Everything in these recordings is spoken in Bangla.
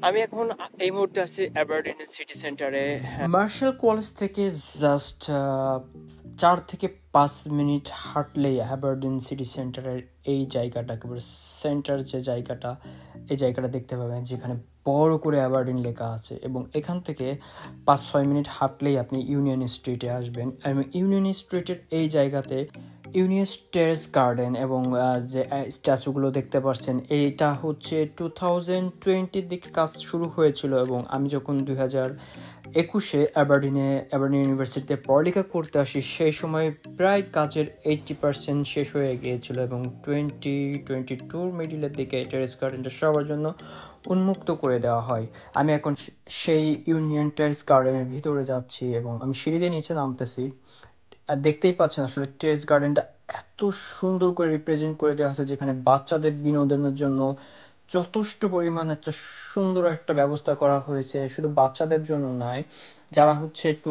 আমি এখন এই মুহূর্তে আছি অ্যাবারডিনের সিটি সেন্টারে। মার্শাল কলেজ থেকে জাস্ট 4 থেকে 5 মিনিট হাঁটলেই অ্যাবারডিন সিটি সেন্টারের এই জায়গাটা, একেবারে সেন্টার যে জায়গাটা, এই জায়গাটা দেখতে পাবেন যেখানে বড় করে অ্যাবারডিন লেখা আছে। এবং এখান থেকে 5-6 মিনিট হাঁটলেই আপনি ইউনিয়ন স্ট্রিটে আসবেন। এবং ইউনিয়ন স্ট্রিটের এই জায়গাতে ইউনিয়ন টেরেস গার্ডেন এবং যে স্ট্যাচুগুলো দেখতে পাচ্ছেন, এইটা হচ্ছে 2020 দিকে কাজ শুরু হয়েছিল। এবং আমি যখন 2021 অ্যাবারডিন ইউনিভার্সিটিতে পড়ালেখা করতে আসি, সেই সময় প্রায় কাজের 80% শেষ হয়ে গিয়েছিল। এবং 2022 মিডিলের দিকে টেরেস গার্ডেনটা সবার জন্য উন্মুক্ত করে দেওয়া হয়। আমি এখন সেই ইউনিয়ন টেরেস গার্ডেনের ভিতরে যাচ্ছি এবং আমি সিঁড়ি দিয়ে নিচে নামতেছি। আর দেখতেই পাচ্ছেন আসলে টেরেস গার্ডেনটা এত সুন্দর করে রিপ্রেজেন্ট করে দেওয়া আছে, যেখানে বাচ্চাদের বিনোদনের জন্য যথেষ্ট পরিমাণ একটা সুন্দর একটা ব্যবস্থা করা হয়েছে। শুধু বাচ্চাদের জন্য নয়, যারা হচ্ছে একটু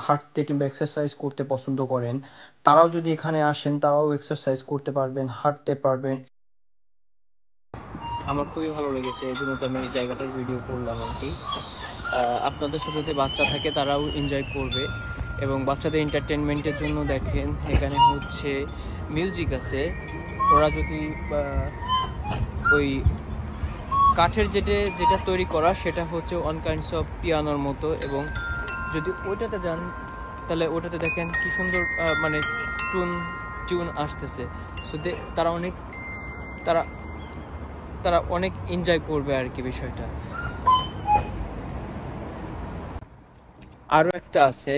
হাঁটতে কিংবা এক্সারসাইজ করতে পছন্দ করেন, তারাও যদি এখানে আসেন তারাও এক্সারসাইজ করতে পারবেন, হাঁটতে পারবেন। আমার খুবই ভালো লেগেছে, এই জন্য তো আমি এই জায়গাটার ভিডিও করলাম আর কি। আপনাদের সাথে যদি বাচ্চা থাকে তারাও এনজয় করবে। এবং বাচ্চাদের এন্টারটেনমেন্টের জন্য দেখেন এখানে হচ্ছে মিউজিক আছে। ওরা যদি ওই কাঠের যেটা তৈরি করা, সেটা হচ্ছে ওয়ান কাইন্ডস অফ পিয়ানোর মতো। এবং যদি ওইটাতে যান তাহলে ওটাতে দেখেন কি সুন্দর মানে টিউন আসতেছে। সো তারা অনেক এনজয় করবে আর কি বিষয়টা। আরো একটা আছে,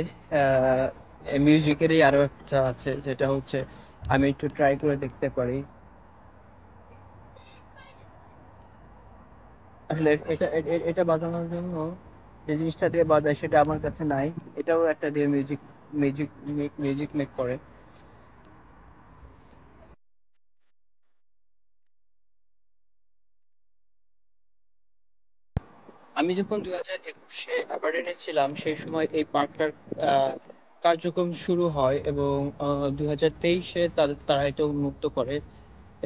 মিউজিকেরই আরো একটা আছে, যেটা হচ্ছে আমি একটু ট্রাই করে দেখতে পারি। আসলে এটা বাজানোর জন্য যে জিনিসটা দিয়ে বাজায় সেটা আমার কাছে নাই। এটাও একটা দিয়ে মিউজিক মিউজিক মেক করে। আমি যখন 2021 অ্যাপার্টেন্টে ছিলাম, সেই সময় এই পার্কটার কার্যক্রম শুরু হয়। এবং 2023 তারা এটা উন্মুক্ত করে।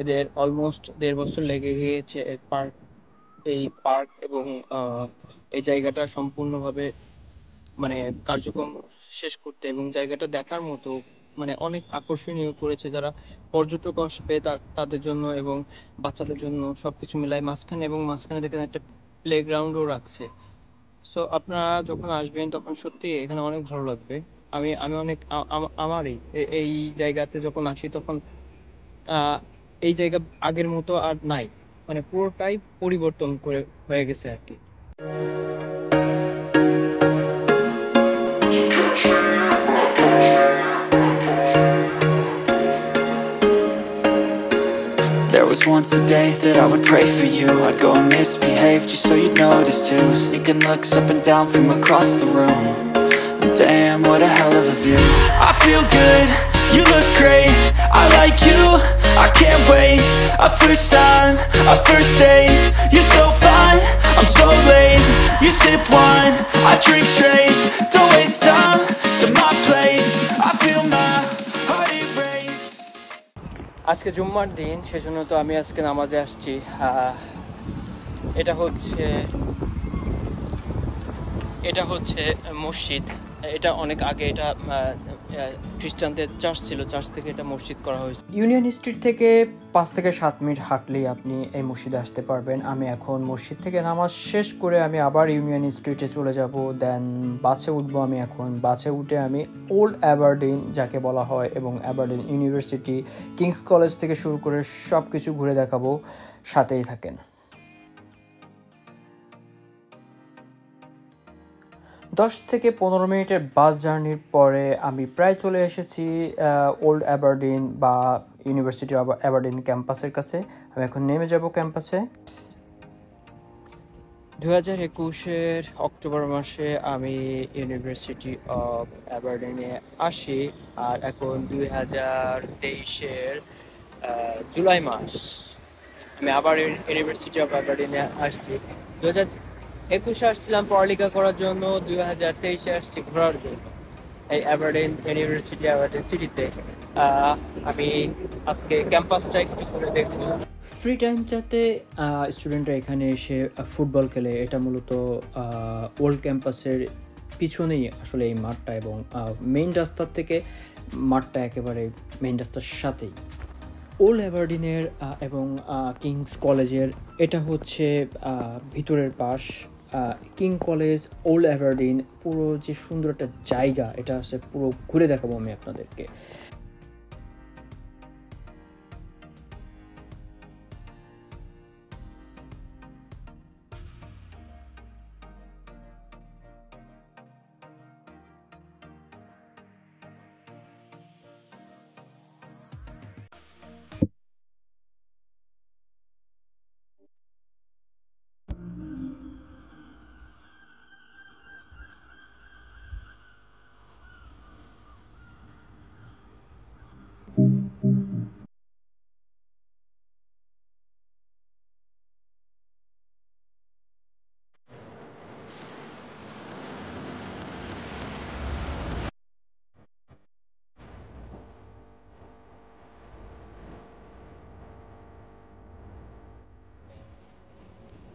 এদের অলমোস্ট 1.5 বছর লেগে গিয়েছে এই পার্ক এবং এই জায়গাটা সম্পূর্ণভাবে মানে কার্যক্রম শেষ করতে। এবং জায়গাটা দেখার মতো, মানে অনেক আকর্ষণীয় করেছে। যারা পর্যটক আসবে তাদের জন্য এবং বাচ্চাদের জন্য সবকিছু মিলাই মাঝখানে দেখেন একটা প্লেগ্রাউন্ডও রাখছে। সো আপনারা যখন আসবেন তখন সত্যি এখানে অনেক ভালো লাগবে। আমি অনেক আমারই এই জায়গাতে যখন আসি তখন আহ এই জায়গা আগের মতো আর নাই, মানে পুরোটাই পরিবর্তন করে হয়ে গেছে আর কি। There was once a day that I would pray for you. I'd go and misbehave just so you'd notice too. Sneaking looks up and down from across the room. And damn, what a hell of a view. I feel good, you look great, I like you, I can't wait. A first time, a first date. You're so fine, I'm so late. You sip wine, I drink straight. Don't waste time to my place. I feel my heart erase. আজকে জুম্মার দিন, সেজন্য তো আমি আজকে নামাজে আসছি। এটা হচ্ছে মসজিদ। এটা অনেক আগে এটা খ্রিস্টানদের চার্চ ছিল, চার্চ থেকে এটা মসজিদ করা হয়েছে। ইউনিয়ন স্ট্রিট থেকে 5 থেকে 7 মিনিট হাঁটলেই আপনি এই মসজিদে আসতে পারবেন। আমি এখন মসজিদ থেকে নামাজ শেষ করে আমি আবার ইউনিয়ন স্ট্রিটে চলে যাব, দেন বাসে উঠবো। আমি এখন বাসে উঠে আমি ওল্ড অ্যাবারডিন যাকে বলা হয় এবং অ্যাবারডিন ইউনিভার্সিটি, কিংস কলেজ থেকে শুরু করে সব কিছু ঘুরে দেখাবো, সাথেই থাকেন। 10 থেকে 15 মিনিটের বাস জার্নির পরে আমি প্রায় চলে এসেছি ওল্ড অ্যাবারডিন বা ইউনিভার্সিটি অফ অ্যাবারডিন ক্যাম্পাসের কাছে। আমি এখন নেমে যাব ক্যাম্পাসে। 2021 অক্টোবর মাসে আমি ইউনিভার্সিটি অফ অ্যাবারডিনে আসি। আর এখন 2023 জুলাই মাস, আমি আবার ইউনিভার্সিটি অফ অ্যাবারডিনে আসছি। 2021 আসছিলাম পড়ালেখা করার জন্য, 2023 আসছি ঘোরার জন্য এই অ্যাবারডিন ইউনিভার্সিটি, অ্যাবারডিন সিটিতে। আমি আজকে ক্যাম্পাসটা একটু করে দেখবো। ফ্রি টাইমটাতে স্টুডেন্টরা এখানে এসে ফুটবল খেলে। এটা মূলত ওল্ড ক্যাম্পাসের পিছনেই আসলে এই মাঠটা, এবং মেইন রাস্তার থেকে মাঠটা একেবারে মেইন রাস্তার সাথেই। ওল্ড অ্যাবারডিনের এবং কিংস কলেজের এটা হচ্ছে ভিতরের পাশ। কিং কলেজ, ওল্ড অ্যাবারডিন, পুরো যে সুন্দর একটা জায়গা, এটা আছে পুরো ঘুরে দেখাবো আমি আপনাদেরকে।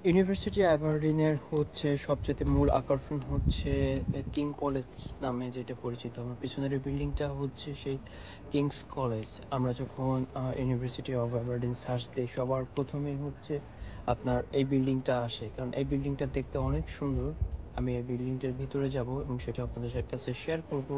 ইউনিভার্সিটি অ্যাবারডিনের হচ্ছে সবচেয়ে মূল আকর্ষণ হচ্ছে কিং কলেজ নামে যেটা পরিচিত। আমার পিছনের বিল্ডিংটা হচ্ছে সেই কিংস কলেজ। আমরা যখন ইউনিভার্সিটি অফ অ্যাবারডিন সার্চ দিই, সবার প্রথমেই হচ্ছে আপনার এই বিল্ডিংটা আসে, কারণ এই বিল্ডিংটা দেখতে অনেক সুন্দর। আমি এই বিল্ডিংটার ভিতরে যাব এবং সেটা আপনাদের কাছে শেয়ার করব।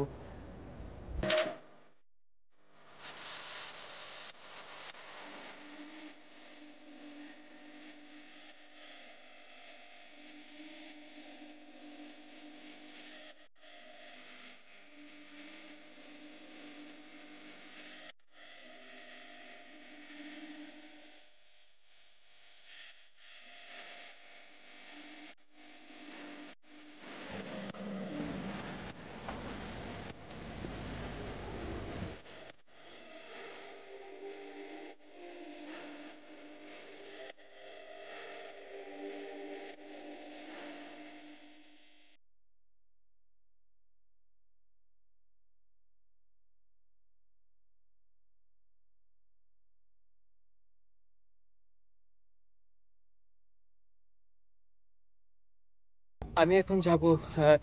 আমি এখন যাব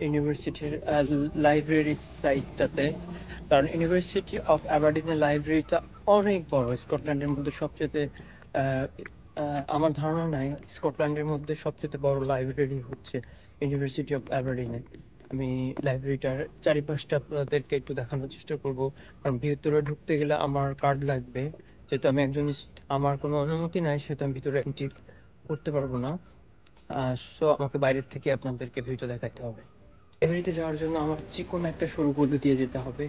ইউনিভার্সিটির লাইব্রেরি সাইটটাতে, কারণ ইউনিভার্সিটি অফ অ্যাবারডিনের লাইব্রেরিটা অনেক বড়। স্কটল্যান্ডের মধ্যে সবচেয়ে আমার ধারণা নাই, স্কটল্যান্ডের মধ্যে সবচেয়ে বড় লাইব্রেরি হচ্ছে ইউনিভার্সিটি অফ অ্যাবারডিনে। আমি লাইব্রেরিটার চারিপাশটা আপনাদেরকে একটু দেখানোর চেষ্টা করব, কারণ ভিতরে ঢুকতে গেলে আমার কার্ড লাগবে। যেহেতু আমি একজন, আমার কোনো অনুমতি নাই, সেহেতু আমি ভিতরে এন্ট্রি করতে পারবো না। সো আমাকে বাইরের থেকে আপনাদেরকে ভিউটা দেখাতে হবে। লাইব্রেরিতে যাওয়ার জন্য আমার চিকন একটা সরু গলি দিয়ে যেতে হবে।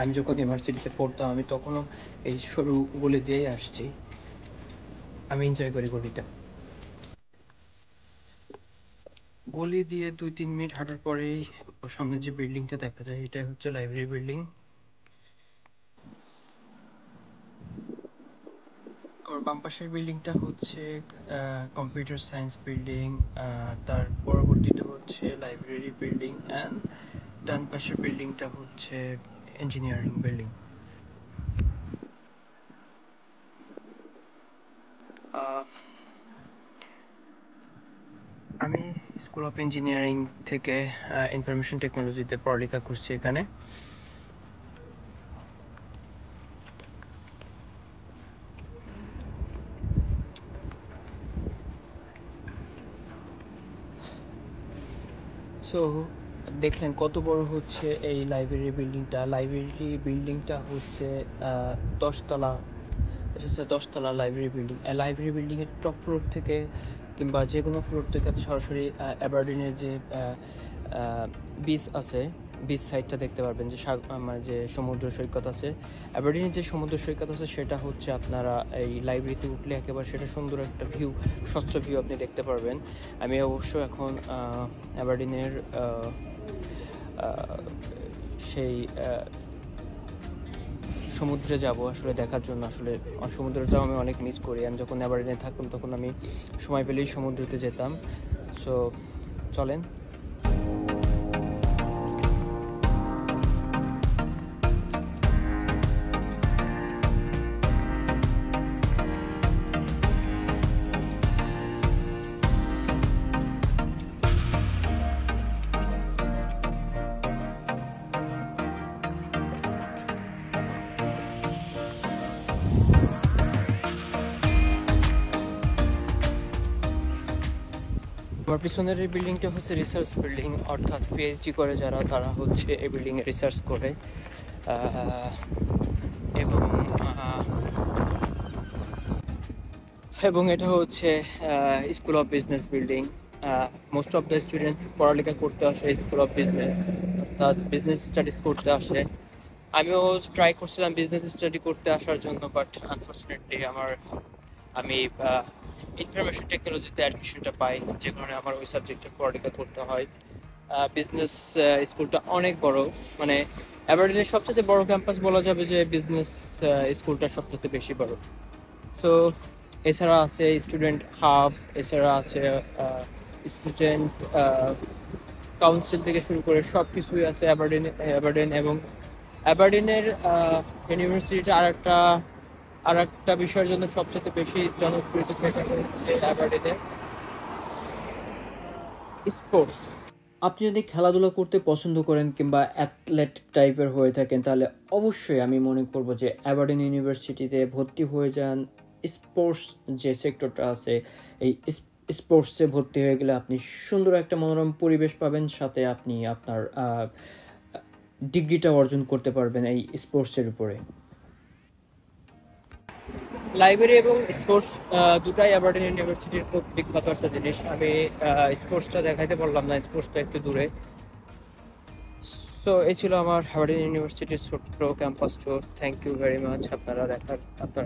আমি যখন ইউনিভার্সিটিতে পড়তাম, আমি তখনও এই সরু গলি দিয়েই আসছি। আমি এনজয় করি গলিটা। গলি দিয়ে 2-3 মিনিট হাঁটার পরেই সামনে যে বিল্ডিংটা দেখা যায়, এটা হচ্ছে লাইব্রেরি বিল্ডিং। আমার বাম পাশের বিল্ডিংটা হচ্ছে কম্পিউটার সায়েন্স বিল্ডিং, তার পরবর্তীটা হচ্ছে লাইব্রেরি বিল্ডিং, অ্যান্ড ডান পাশের বিল্ডিংটা হচ্ছে ইঞ্জিনিয়ারিং বিল্ডিং। আমি স্কুল অফ ইঞ্জিনিয়ারিং থেকে ইনফরমেশন টেকনোলজিতে পড়ালেখা করছি এখানে। সো দেখলেন কত বড় হচ্ছে এই লাইব্রেরি বিল্ডিংটা। লাইব্রেরি বিল্ডিংটা হচ্ছে 10 তলা, এটা হচ্ছে 10 তলা লাইব্রেরি বিল্ডিং। লাইব্রেরি বিল্ডিংয়ের টপ ফ্লোর থেকে কিংবা যে কোনো ফ্লোর থেকে আপনি সরাসরি অ্যাবারডিনের যে বিচ আছে, বিচ সাইডটা দেখতে পারবেন, যে মানে যে সমুদ্র সৈকত আছে। অ্যাবারডিনের যে সমুদ্র সৈকত আছে সেটা হচ্ছে আপনারা এই লাইব্রেরিতে উঠলে একেবারে সেটা সুন্দর একটা ভিউ, স্বচ্ছ ভিউ আপনি দেখতে পারবেন। আমি অবশ্য এখন অ্যাবারডিনের সেই সমুদ্রে যাব আসলে দেখার জন্য। আসলে সমুদ্রটাও আমি অনেক মিস করি। আমি যখন অ্যাবারডিনে থাকতাম তখন আমি সময় পেলেই সমুদ্রতে যেতাম। সো চলেন। আমার পিছনের এই বিল্ডিংটা হচ্ছে রিসার্চ বিল্ডিং, অর্থাৎ পিএইচডি করে যারা তারা হচ্ছে এই বিল্ডিংয়ে রিসার্চ করে। এবং এটা হচ্ছে school of business building. Most of the student পড়ালেখা করতে আসে স্কুল অফ বিজনেস, অর্থাৎ বিজনেস স্টাডিজ করতে আসে। আমিও ট্রাই করছিলাম বিজনেস স্টাডি করতে আসার জন্য, বাট আনফর্চুনেটলি আমি ইনফরমেশন টেকনোলজিতে অ্যাডমিশনটা পাই, যে কারণে আমার ওই সাবজেক্টে পড়ালেখা করতে হয়। বিজনেস স্কুলটা অনেক বড়, মানে অ্যাবারডিনের সবচেয়ে বড় ক্যাম্পাস বলা যাবে যে বিজনেস স্কুলটা সবচেয়ে বেশি বড়। সো এছাড়া আছে স্টুডেন্ট হাব, এছাড়া আছে স্টুডেন্ট কাউন্সিল থেকে শুরু করে সব কিছুই আছে অ্যাবারডিন। এবং অ্যাবারডিনের ইউনিভার্সিটিটা আর একটা বিষয়ের জন্য সবচেয়ে বেশি জনপ্রিয়, সেটা হচ্ছে অ্যাবারডিনের স্পোর্টস। আপনি যদি খেলাধুলা করতে পছন্দ করেন কিংবা অ্যাথলেট টাইপের হয়ে থাকেন, তাহলে অবশ্যই আমি মনে করব যে অ্যাবারডিন ইউনিভার্সিটিতে ভর্তি হয়ে যান। স্পোর্টস যে সেক্টরটা আছে, এই স্পোর্টসে ভর্তি হয়ে গেলে আপনি সুন্দর একটা মনোরম পরিবেশ পাবেন, সাথে আপনি আপনার ডিগ্রিটা অর্জন করতে পারবেন এই স্পোর্টসের উপরে। লাইব্রেরি এবং স্পোর্টস দুটাই অ্যাবারডিন ইউনিভার্সিটির খুব বিখ্যাত একটা জিনিস। আমি স্পোর্টসটা দেখাইতে পারলাম না, স্পোর্টসটা একটু দূরে। সো এই ছিল আমার অ্যাবারডিন ইউনিভার্সিটির ছোট্ট campus tour. Thank you very much আপনারা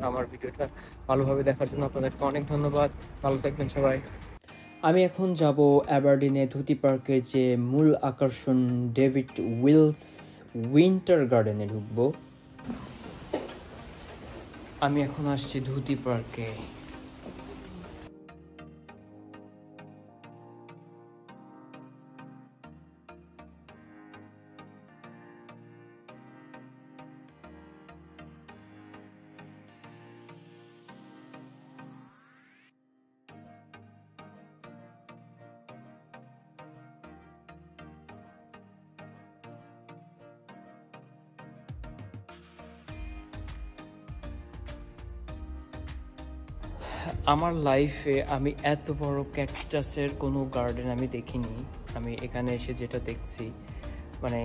আমার ভিডিওটা ভালোভাবে দেখার জন্য আপনাদেরকে অনেক ধন্যবাদ। ভালো থাকবেন সবাই। আমি এখন যাব অ্যাবারডিনে ধুতি পার্কের যে মূল আকর্ষণ ডেভিড উইলস উইন্টার গার্ডেনে ঢুকবো। আমি এখন আসছি ধুতি পার্কে। আমার লাইফে আমি এত বড় ক্যাকটাসের কোনো গার্ডেন আমি দেখিনি। আমি এখানে এসে যেটা দেখছি, মানে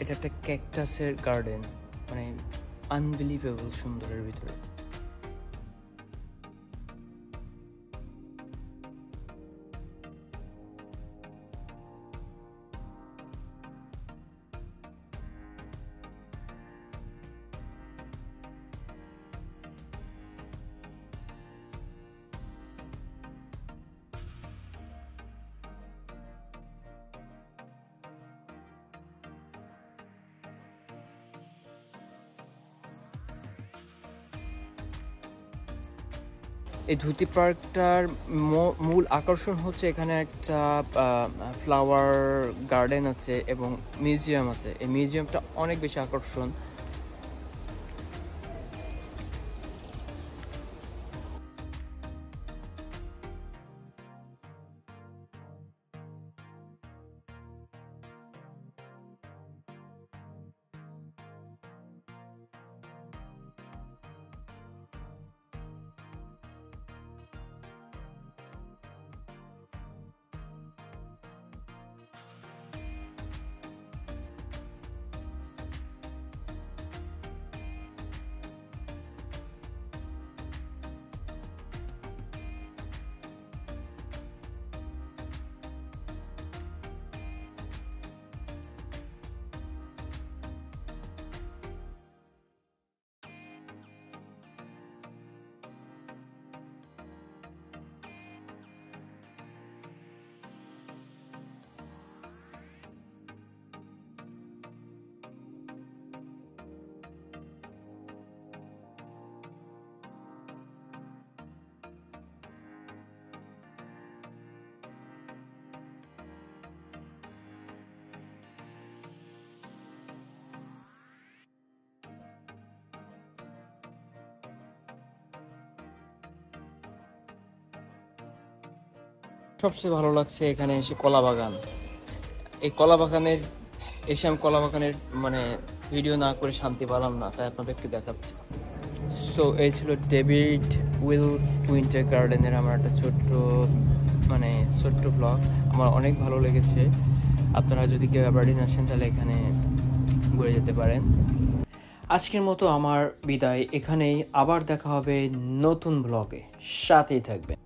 এটা একটা ক্যাকটাসের গার্ডেন, মানে আনবিলিভেবল সুন্দরের ভিতরে। এই ধুতি পার্কটার মূল আকর্ষণ হচ্ছে এখানে একটা ফ্লাওয়ার গার্ডেন আছে এবং মিউজিয়াম আছে। এই মিউজিয়ামটা অনেক বেশি আকর্ষণ। সবচেয়ে ভালো লাগছে এখানে এসে কলা বাগান। এই কলা বাগানের এসে আমি কলা বাগানের মানে ভিডিও না করে শান্তি পেলাম না, তাই আপনাদেরকে দেখাচ্ছি। সো এই ছিল ডেভিড উইলস উইন্টার গার্ডেনের আমার একটা ছোট্ট মানে ছোট্ট ব্লগ আমার অনেক ভালো লেগেছে। আপনারা যদি কেউ অ্যাবারডিন আসেন তাহলে এখানে ঘুরে যেতে পারেন। আজকের মতো আমার বিদায় এখানেই, আবার দেখা হবে নতুন ব্লগে, সাথেই থাকবেন।